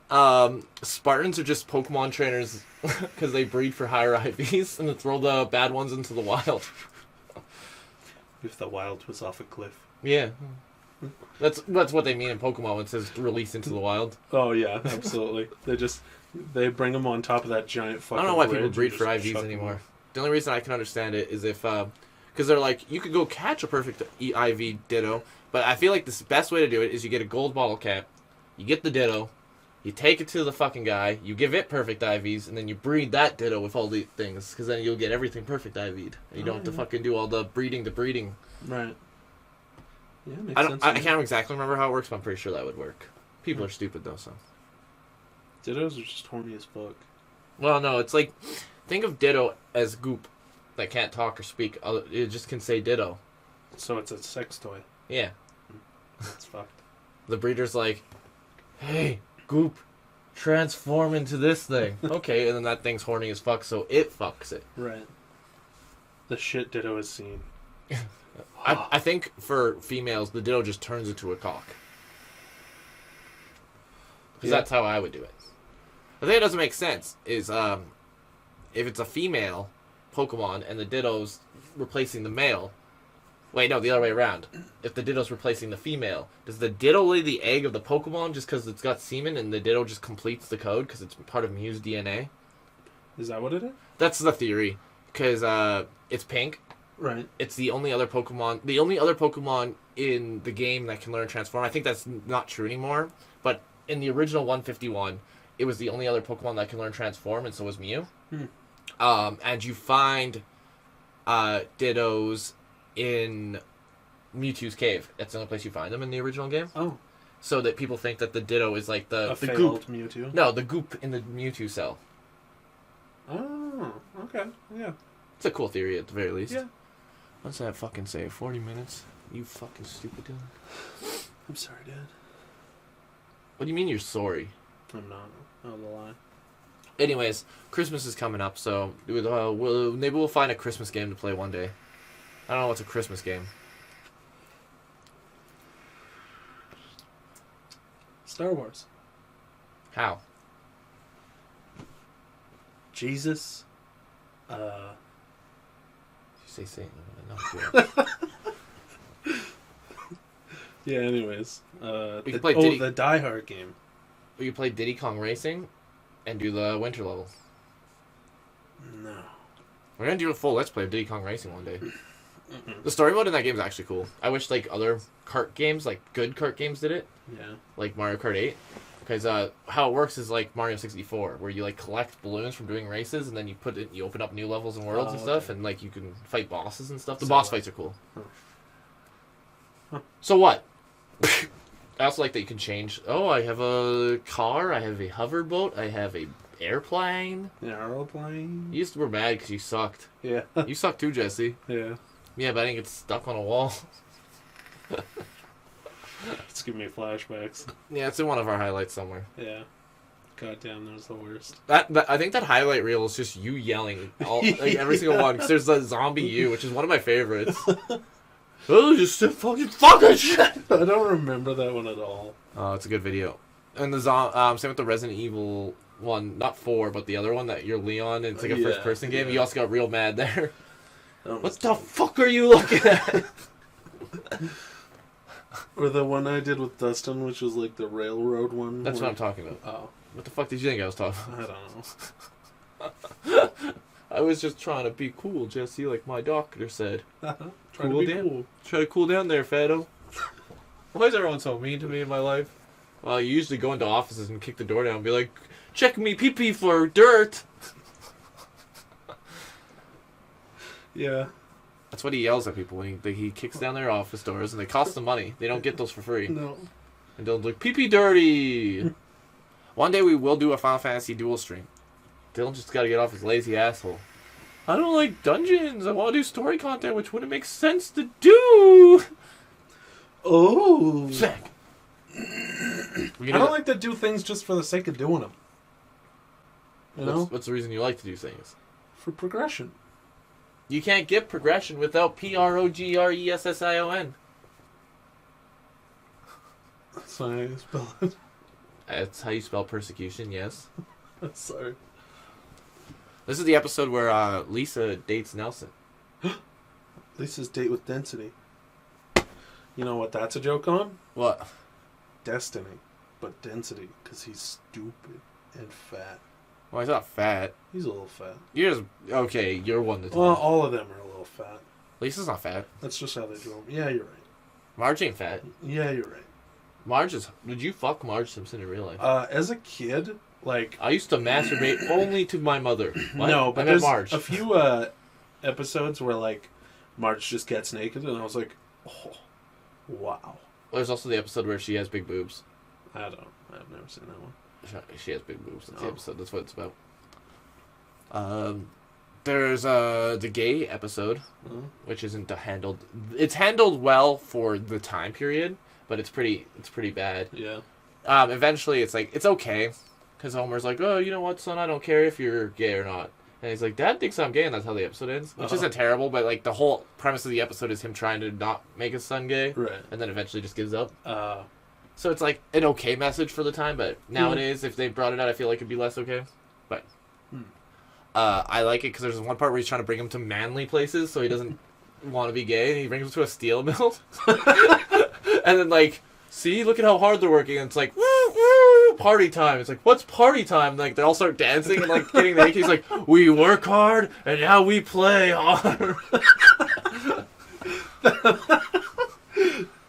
Spartans are just Pokemon trainers because they breed for higher IVs and then throw the bad ones into the wild. If the wild was off a cliff. Yeah. That's what they mean in Pokemon when it says release into the wild. Oh, yeah, absolutely. They bring them on top of that giant fucking I don't know why bridge people breed for and IVs chuck anymore. them. The only reason I can understand it is if... Because they're like, you could go catch a perfect IV Ditto, but I feel like the best way to do it is you get a gold bottle cap, you get the Ditto, you take it to the fucking guy, you give it perfect IVs, and then you breed that Ditto with all the things, because then you'll get everything perfect IV'd. You don't have to fucking do all the breeding. Right. Yeah, makes sense. I can't exactly remember how it works, but I'm pretty sure that would work. People are stupid, though, so... Dittos are just horny as fuck. Well, no, it's like... Think of Ditto as goop that can't talk or speak. It just can say Ditto. So it's a sex toy. Yeah. That's fucked. The breeder's like, hey, goop, transform into this thing. Okay, and then that thing's horny as fuck, so it fucks it. Right. The shit Ditto has seen. I think for females, the Ditto just turns into a cock. Because that's how I would do it. The thing that doesn't make sense is if it's a female Pokemon and the Ditto's replacing the male. Wait, no, the other way around. If the Ditto's replacing the female, does the Ditto lay the egg of the Pokemon just because it's got semen and the Ditto just completes the code because it's part of Mew's DNA? Is that what it is? That's the theory. Because it's pink. Right. It's the only other Pokemon in the game that can learn Transform. I think that's not true anymore. But in the original 151, it was the only other Pokemon that can learn Transform, and so was Mew. And you find Dittos in Mewtwo's cave. That's the only place you find them in the original game. Oh. So that people think that the Ditto is like the failed goop. Mewtwo? No, the goop in the Mewtwo cell. Oh, okay. Yeah. It's a cool theory at the very least. Yeah. What's that fucking say? 40 minutes? You fucking stupid dude. I'm sorry, Dad. What do you mean you're sorry? I'm not. That was a lie. Anyways, Christmas is coming up, so maybe we'll find a Christmas game to play one day. I don't know what's a Christmas game. Star Wars. How? Jesus say Satan. No, Yeah, anyways. We could play Diddy. The Die Hard game. We could play Diddy Kong Racing and do the winter level. No. We're going to do a full Let's Play of Diddy Kong Racing one day. The story mode in that game is actually cool. I wish, like, other kart games, like, good kart games did it. Yeah. Like Mario Kart 8. Because how it works is like Mario 64, where you, like, collect balloons from doing races, and then you open up new levels and worlds and stuff, and, like, you can fight bosses and stuff. The boss fights are cool. So what? I also like that you can change. Oh, I have a car. I have a hoverboat. I have a airplane. An airplane. You used to be mad because you sucked. Yeah. You sucked too, Jesse. Yeah. Yeah, but I didn't get stuck on a wall. It's giving me flashbacks. Yeah, it's in one of our highlights somewhere. Yeah. God damn, that was the worst. I think that highlight reel is just you yelling like every single one. Because there's the zombie you, which is one of my favorites. Oh, just fucking shit. I don't remember that one at all. Oh, it's a good video. And the same with the Resident Evil one, not 4, but the other one that you're Leon. And it's like a first-person game. You also got real mad there. What the fuck are you looking at? Or the one I did with Dustin, which was like the railroad one. That's what I'm talking about. Oh. What the fuck did you think I was talking about? I don't know. I was just trying to be cool, Jesse, like my doctor said. Cool down. Cool. Try to cool down there, Fado. Why is everyone so mean to me in my life? Well, you usually go into offices and kick the door down and be like, check me pee-pee for dirt. Yeah. That's what he yells at people when he kicks down their office doors, and they cost them money. They don't get those for free. No. And they'll be like, pee-pee dirty. One day we will do a Final Fantasy duel stream. Dylan just got to get off his lazy asshole. I don't like dungeons. I want to do story content, which wouldn't make sense to do. Oh. Sick. I don't like to do things just for the sake of doing them. You know? What's the reason you like to do things? For progression. You can't get progression without PROGRESSION. That's how you spell it. That's how you spell persecution, yes. Sorry. This is the episode where Lisa dates Nelson. Lisa's date with Density. You know what that's a joke on? What? Destiny. But Density, because he's stupid and fat. Well, he's not fat. He's a little fat. Okay, you're one to tell. Well, all of them are a little fat. Lisa's not fat. That's just how they draw them. Yeah, you're right. Marge ain't fat. Yeah, you're right. Marge is... Did you fuck Marge Simpson in real life? As a kid, like... I used to masturbate only to my mother. What? No, but I there's meant Marge. a few episodes where, like, Marge just gets naked, and I was like, oh, wow. There's also the episode where she has big boobs. I've never seen that one. She has big boobs. That's the episode. That's what it's about. There's the gay episode, which isn't handled. It's handled well for the time period, but it's pretty bad. Yeah. Eventually, it's like it's okay, because Homer's like, oh, you know what, son, I don't care if you're gay or not. And he's like, Dad thinks I'm gay, and that's how the episode ends. Which isn't terrible, but like the whole premise of the episode is him trying to not make his son gay, right? And then eventually just gives up. So it's like an okay message for the time, but nowadays, if they brought it out, I feel like it'd be less okay. But I like it because there's one part where he's trying to bring him to manly places, so he doesn't want to be gay, and he brings him to a steel mill. And then, like, see, look at how hard they're working, and it's like, woo, woo, party time. It's like, what's party time? Like, they all start dancing and, like, getting naked. He's like, we work hard, and now we play hard.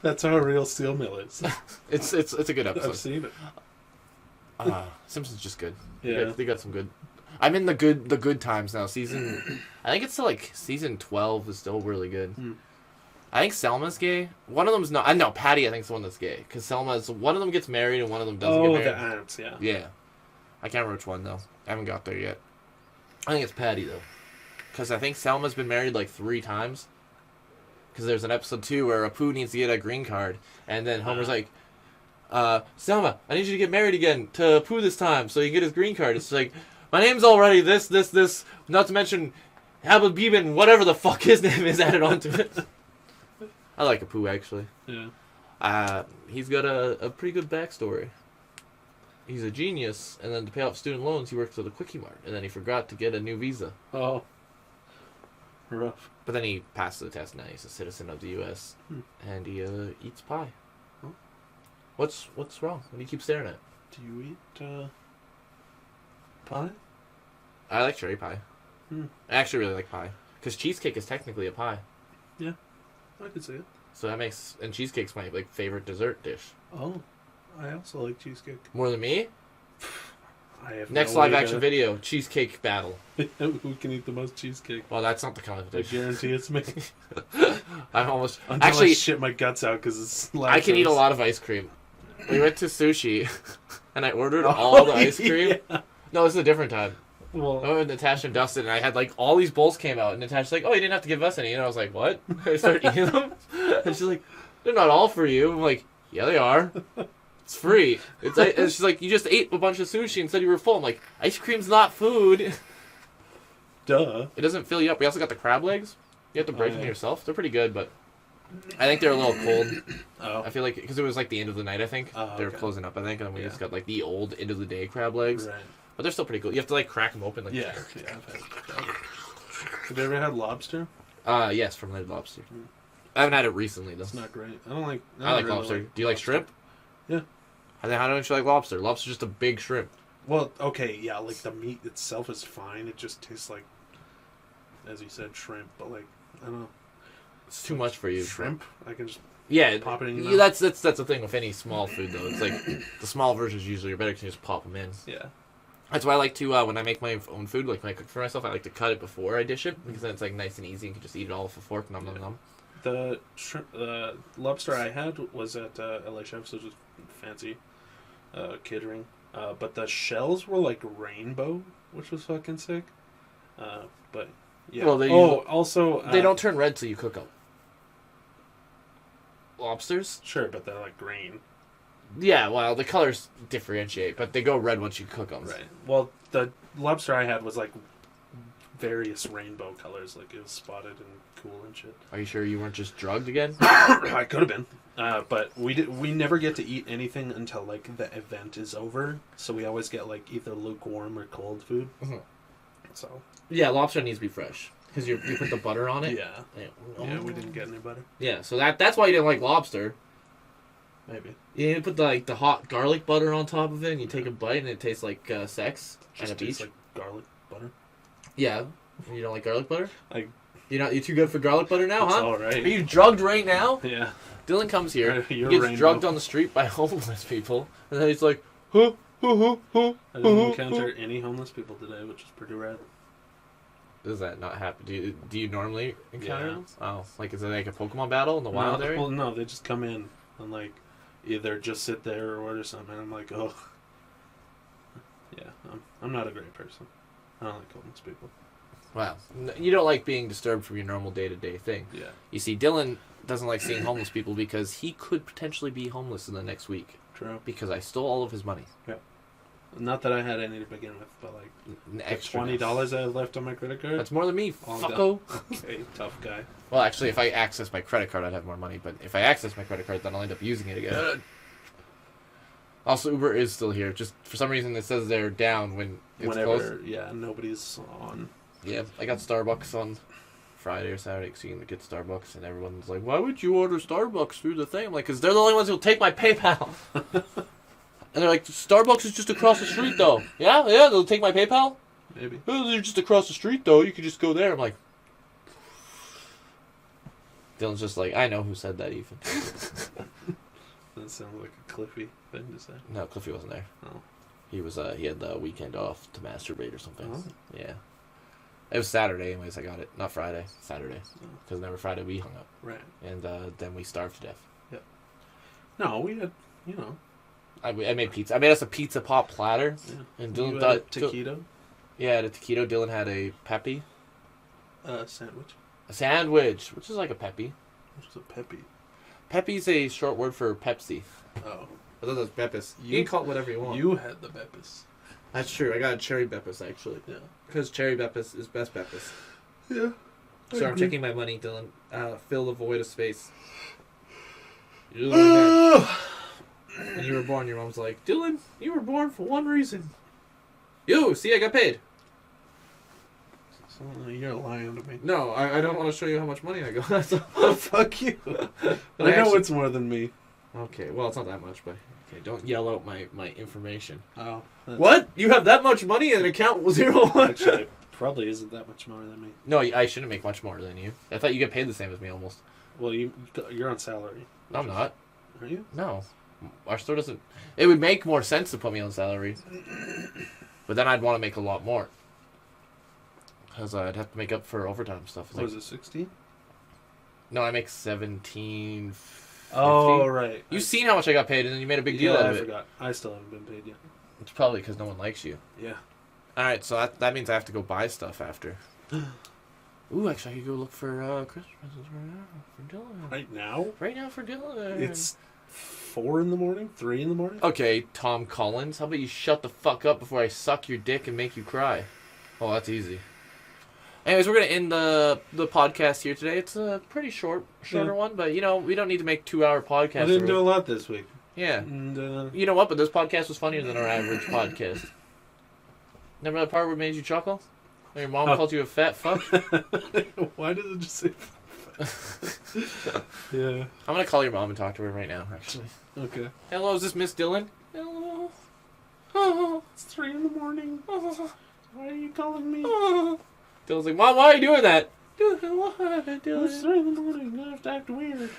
That's how a real steel mill is. It's a good episode. I've seen it. Simpsons just good. Yeah. They got some good. I'm in the good times now. I think it's still like season 12 is still really good. I think Selma's gay. One of them's not. I know Patty. I think is the one that's gay because Selma's one of them gets married and one of them doesn't get married. Oh, the aunts, yeah. Yeah, I can't remember which one though. I haven't got there yet. I think it's Patty though, because I think Selma's been married like 3 times. Because there's an episode 2 where Apu needs to get a green card, and then Homer's like, Selma, I need you to get married again to Apu this time so you can get his green card. It's like, my name's already this, not to mention Habibin, whatever the fuck his name is added onto it. I like Apu, actually. Yeah. He's got a pretty good backstory. He's a genius, and then to pay off student loans, he worked at a Quickie Mart, and then he forgot to get a new visa. Oh. Rough. But then he passed the test now. He's a citizen of the U.S. And he eats pie. Huh? What's wrong? What do you keep staring at? Do you eat pie? I like cherry pie. I actually really like pie. Because cheesecake is technically a pie. Yeah, I could see it. So that makes... And cheesecake's my favorite dessert dish. Oh, I also like cheesecake. More than me? I have Next no live idea. action video, cheesecake battle. Who can eat the most cheesecake? Well, that's not the I competition. guarantee it's me. I'm almost... Until Actually, I shit my guts out because it's lactose. I can eat a lot of ice cream. We went to sushi, and I ordered all the ice cream. Yeah. No, this is a different time. Well, I went with Natasha and Dustin, and I had, all these bowls came out, and Natasha's like, oh, you didn't have to give us any. And I was like, what? I started eating them. And she's like, they're not all for you. I'm like, yeah, they are. It's free. And she's like, you just ate a bunch of sushi and said you were full. I'm like, ice cream's not food. duh. It doesn't fill you up. We also got the crab legs. You have to break them yourself. They're pretty good, but I think they're a little cold. Oh. I feel like, because it was the end of the night, I think. Oh, They were okay. closing up, I think, and then we just got the old end of the day crab legs. Right. But they're still pretty cool. You have to crack them open. Yeah, I've had that. Have you ever had lobster? Yes, from Red Lobster. I haven't had it recently, though. It's not great. I don't like. I like really lobster. Do you like shrimp? Yeah. And then how don't you like lobster? Lobster's just a big shrimp. Well, okay, yeah, the meat itself is fine. It just tastes like, as you said, shrimp. But I don't know. It's too much for you. Shrimp? I can just Yeah, pop it in your yeah, mouth. that's the thing with any small food though. It's the small versions usually are better because you just pop them in. Yeah. That's why I like to when I make my own food, when I cook for myself, I like to cut it before I dish it because then it's nice and easy. You can just eat it all off a fork, nom nom nom. The lobster I had was at LA Chefs, which was fancy catering. But the shells were rainbow, which was fucking sick. But yeah. Well, also they don't turn red till you cook them. Lobsters? Sure, but they're green. Yeah, well, the colors differentiate, but they go red once you cook them. Right. Well, the lobster I had was various rainbow colors. It was spotted and cool and shit. Are you sure you weren't just drugged again? I could have been. But we never get to eat anything until the event is over. So we always get either lukewarm or cold food. Mm-hmm. So yeah, lobster needs to be fresh because you put the butter on it. yeah, we didn't get any butter. Yeah, so that's why you didn't like lobster. Maybe. You put the hot garlic butter on top of it, and you take a bite, and it tastes like sex and a beach. Tastes like garlic butter. Yeah, you don't like garlic butter? You're You're too good for garlic butter now, huh? all right. Are you drugged right now? Yeah. Dylan comes here, he You're gets rainbow. drugged on the street by homeless people, and then he's like, huh, huh, huh, huh, I didn't encounter any homeless people today, which is pretty rad. Does that not happen? Do you normally encounter Yeah. them? Oh, is it a Pokemon battle in the wild area? Well, no, they just come in and either just sit there or order something. I'm like, oh, yeah, I'm not a great person. I don't like homeless people. Wow. You don't like being disturbed from your normal day-to-day thing. Yeah. You see, Dylan doesn't like seeing homeless people because he could potentially be homeless in the next week. True. Because I stole all of his money. Yeah. Not that I had any to begin with, but An the extra $20 I left on my credit card. That's more than me, All fucko. Okay, tough guy. Well, actually, if I access my credit card, I'd have more money. But if I access my credit card, then I'll end up using it again. Also, Uber is still here. Just for some reason, it says they're down when it's Whenever, closed. yeah, nobody's on. Yeah, I got Starbucks on Friday or Saturday because you can get Starbucks, and everyone's like, "Why would you order Starbucks through the thing?" I'm like, "Because they're the only ones who'll take my PayPal." And they're like, "Starbucks is just across the street, though." Yeah, they'll take my PayPal. Maybe. Oh, they're just across the street, though. You could just go there. I'm like, Dylan's just like, I know who said that, even. That sounds like a Cliffy thing to say. No, Cliffy wasn't there. Oh. He was. He had the weekend off to masturbate or something. Oh. Yeah. It was Saturday, anyways. I got it. Not Friday. Saturday. Oh. Because never Friday we hung up. Right. And then we starved to death. No, we had, I made pizza. I made us a pizza pot platter. Yeah. And You Dylan had thought... a taquito Yeah, the taquito. Dylan had a peppy. sandwich. A sandwich, which is like a peppy. Which was a peppy. Peppy's a short word for Pepsi. Oh. I thought that was Beppis. You can call it whatever you want. You had the Beppis. That's true. I got a cherry Beppis, actually. Yeah. Because cherry Beppis is best Beppis. Yeah. So I'm checking my money, Dylan. Fill the void of space. You're the only man. When you were born, your mom's like, Dylan, you were born for one reason. Yo, see, I got paid. You're lying to me. No, I don't want to show you how much money I got. Oh, fuck you. I know it's more than me. Okay, well, it's not that much, but okay, don't yell out my information. Oh. What? You have that much money in an account 01? Actually, it probably isn't that much more than me. No, I shouldn't make much more than you. I thought you get paid the same as me almost. Well, you're on salary. No, I'm not. Are you? No. Our store doesn't... It would make more sense to put me on salary. But then I'd want to make a lot more. Because I'd have to make up for overtime stuff. What was it, 16? No, I make 17. Oh, right. You've seen how much I got paid, and then you made a big deal out of it. I forgot. I still haven't been paid yet. It's probably because no one likes you. Yeah. Alright, so that means I have to go buy stuff after. Ooh, actually, I could go look for Christmas presents right now for Dylan. Right now? Right now for Dylan. It's 4 in the morning? 3 in the morning? Okay, Tom Collins, how about you shut the fuck up before I suck your dick and make you cry? Oh, that's easy. Anyways, we're going to end the podcast here today. It's a pretty shorter one, but, we don't need to make 2-hour podcasts. I didn't do a lot this week. Yeah. And, you know what? But this podcast was funnier than our average podcast. Remember that part where it made you chuckle? When your mom called you a fat fuck? Why did it just say fat? Yeah. I'm going to call your mom and talk to her right now, actually. Okay. Hello, is this Miss Dylan? Hello. Oh, it's 3 in the morning. Why are you calling me? Dylan's like, Mom, why are you doing that? It's 3 in the morning. I have to act weird.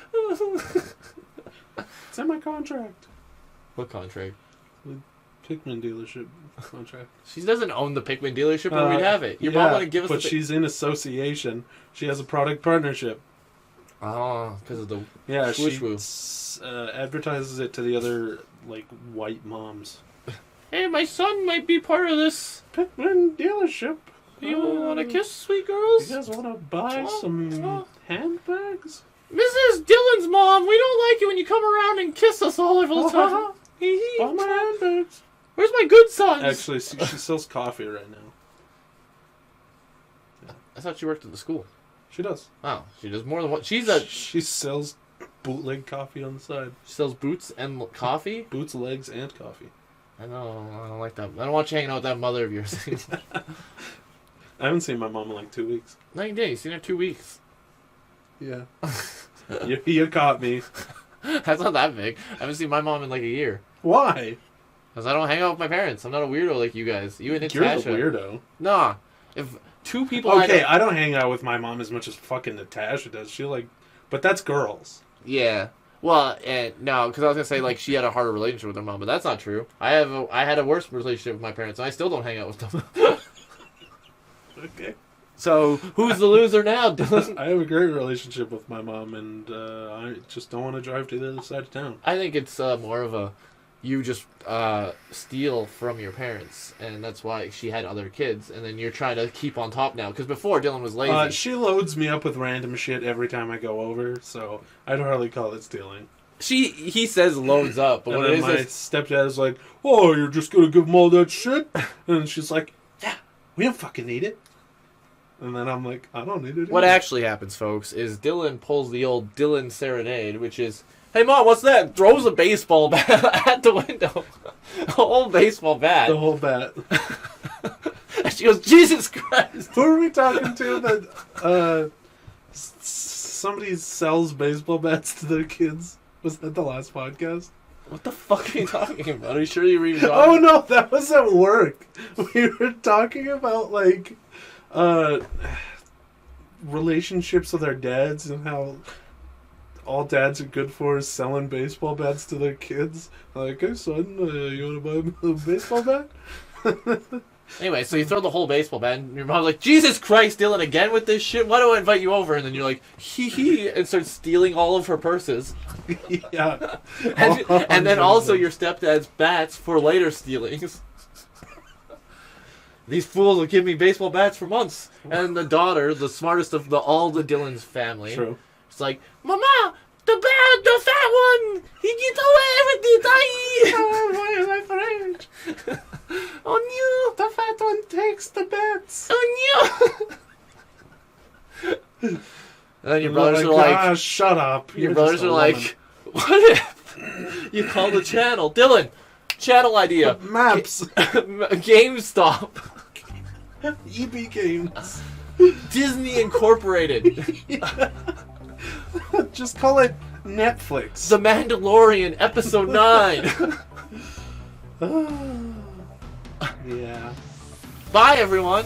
It's in my contract. What contract? Pikmin dealership contract. She doesn't own the Pikmin dealership, or we'd have it. Your mom wouldn't give us but she's in association. She has a product partnership. Oh, because of the she advertises it to the other, white moms. Hey, my son might be part of this Pikmin dealership. You want to kiss, sweet girls? You guys want to buy some handbags? Mrs. Dylan's mom, we don't like it when you come around and kiss us all over the time. Buy my handbags. Where's my good sons? Actually, she sells coffee right now. I thought she worked at the school. She does. Oh, she does more than what? She sells bootleg coffee on the side. She sells boots and coffee? Boots, legs, and coffee. I don't like that. I don't want you hanging out with that mother of yours. I haven't seen my mom in 2 weeks. 9 days. Seen her 2 weeks. Yeah. you caught me. That's not that big. I haven't seen my mom in a year. Why? Because I don't hang out with my parents. I'm not a weirdo like you guys. You and Natasha. You're the weirdo. Nah. If two people... Okay, I don't hang out with my mom as much as fucking Natasha does. But that's girls. Yeah. Well, no, because I was going to say, she had a harder relationship with her mom, but that's not true. I had a worse relationship with my parents, and I still don't hang out with them. Okay. So, who's the loser now? I have a great relationship with my mom, and I just don't want to drive to the other side of town. I think it's more of you just steal from your parents, and that's why she had other kids, and then you're trying to keep on top now. Because before, Dylan was lazy. She loads me up with random shit every time I go over, so I'd hardly call it stealing. He says loads up, but and what then it my is stepdad is like, "Oh, you're just gonna give him all that shit?" And she's like, "Yeah, we don't fucking need it." And then I'm like, "I don't need it." What actually happens, folks, is Dylan pulls the old Dylan serenade, which is, "Hey, Mom, what's that?" Throws a baseball bat at the window. A whole baseball bat. The whole bat. And she goes, "Jesus Christ." Who are we talking to that somebody sells baseball bats to their kids? Was that the last podcast? What the fuck are you talking about? Are you sure you were even Oh, no, that was at work. We were talking about, relationships with our dads and how all dads are good for is selling baseball bats to their kids. Like, "Hey, son, you want to buy a baseball bat?" Anyway, so you throw the whole baseball bat, and your mom's like, "Jesus Christ, Dylan, again with this shit? Why do I invite you over?" And then you're like, "Hee," and start stealing all of her purses. Yeah. And then also your stepdad's bats for later stealings. These fools will give me baseball bats for months. And the daughter, the smartest of all the Dylan's family, True. It's like, "Mama, the fat one, he gets away with it, Why am I afraid? Oh no, The fat one takes the bats. oh no." And then your brothers are like, "Shut up." your brothers are like, "What if you call the channel? Dylan, channel idea. Maps. GameStop. EB Games. Disney Incorporated. Just call it Netflix. The Mandalorian Episode 9. Yeah. Bye, everyone.